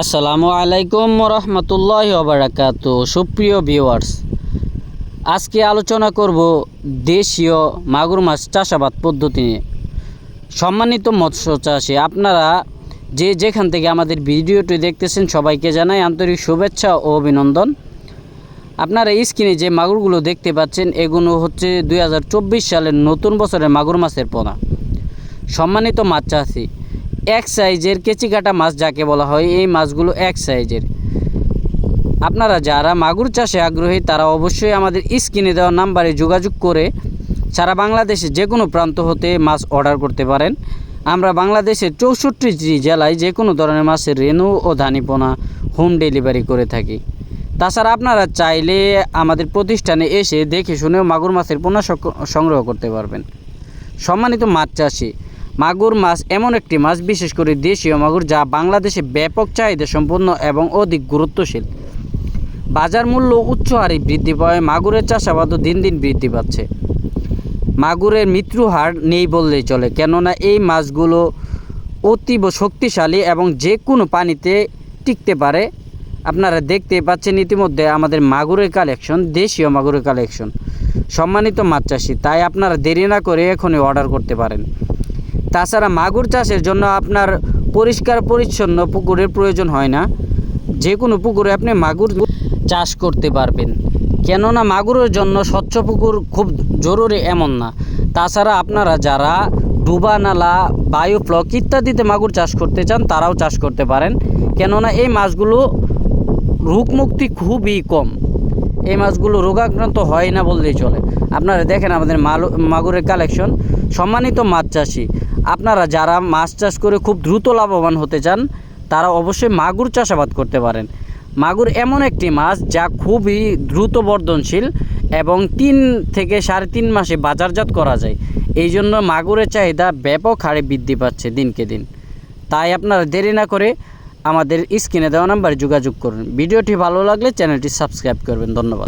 আসসালামু আলাইকুম রহমতুল্লাহি ওয়া বারাকাতু। সুপ্রিয় ভিউয়ার্স, আজকে আলোচনা করব দেশীয় মাগুর মাছ চাষাবাদ পদ্ধতি নিয়ে। সম্মানিত মৎস্য চাষী, আপনারা যে যেখান থেকে আমাদের ভিডিওটি দেখতেছেন সবাইকে জানাই আন্তরিক শুভেচ্ছা ও অভিনন্দন। আপনারা স্ক্রিনে যে মাগুরগুলো দেখতে পাচ্ছেন এগুলো হচ্ছে 2024 সালের নতুন বছরের মাগুর মাছের পোনা। সম্মানিত মাছ চাষী, এক সাইজের কেচি কাটা মাছ যাকে বলা হয়, এই মাছগুলো এক সাইজের। আপনারা যারা মাগুর চাষে আগ্রহী তারা অবশ্যই আমাদের স্ক্রিনে দেওয়া নাম্বারে যোগাযোগ করে সারা বাংলাদেশে যে কোনো প্রান্ত হতে মাছ অর্ডার করতে পারেন। আমরা বাংলাদেশের 64টি জেলায় যে কোনো ধরনের মাছের রেনু ও ধানিপোনা হোম ডেলিভারি করে থাকি। তাছাড়া আপনারা চাইলে আমাদের প্রতিষ্ঠানে এসে দেখে শুনেও মাগুর মাছের পোনা সংগ্রহ করতে পারবেন। সম্মানিত মাছ চাষী, মাগুর মাছ এমন একটি মাছ, বিশেষ করে দেশীয় মাগুর, যা বাংলাদেশে ব্যাপক চাহিদা সম্পন্ন এবং অধিক গুরুত্বশীল। বাজার মূল্য উচ্চ হারে বৃদ্ধি পায়, মাগুরের চাষাবাদও দিন দিন বৃদ্ধি পাচ্ছে। মাগুরের মৃত্যু হার নেই বললেই চলে, কেননা এই মাছগুলো অতীব শক্তিশালী এবং যে কোনো পানিতে টিকতে পারে। আপনারা দেখতে পাচ্ছেন ইতিমধ্যে আমাদের মাগুরের কালেকশন, দেশীয় মাগুরের কালেকশন। সম্মানিত মাছ চাষী, তাই আপনারা দেরি না করে এখনই অর্ডার করতে পারেন। তাছাড়া মাগুর চাষের জন্য আপনার পরিষ্কার পরিচ্ছন্ন পুকুরের প্রয়োজন হয় না। যে কোনো পুকুরে আপনি মাগুর চাষ করতে পারবেন, কেননা মাগুরের জন্য স্বচ্ছ পুকুর খুব জরুরি এমন না। তাছাড়া আপনারা যারা ডুবা নালা, বায়োফ্লক ইত্যাদিতে মাগুর চাষ করতে চান তারাও চাষ করতে পারেন, কেননা এই মাছগুলো রোগমুক্তি খুবই কম। এই মাছগুলো রোগাক্রান্ত হয় না বললেই চলে। আপনারা দেখেন আমাদের মাগুরের কালেকশন। সম্মানিত মাছ চাষী, আপনারা যারা মাছ চাষ করে খুব দ্রুত লাভবান হতে চান তারা অবশ্যই মাগুর চাষাবাদ করতে পারেন। মাগুর এমন একটি মাছ যা খুবই দ্রুত বর্ধনশীল এবং 3 থেকে 3.5 মাসে বাজারজাত করা যায়। এই জন্য মাগুরের চাহিদা ব্যাপক হারে বৃদ্ধি পাচ্ছে দিনকে দিন। তাই আপনারা দেরি না করে আমাদের স্ক্রিনে দেওয়া নাম্বারে যোগাযোগ করুন। ভিডিওটি ভালো লাগলে চ্যানেলটি সাবস্ক্রাইব করবেন। ধন্যবাদ।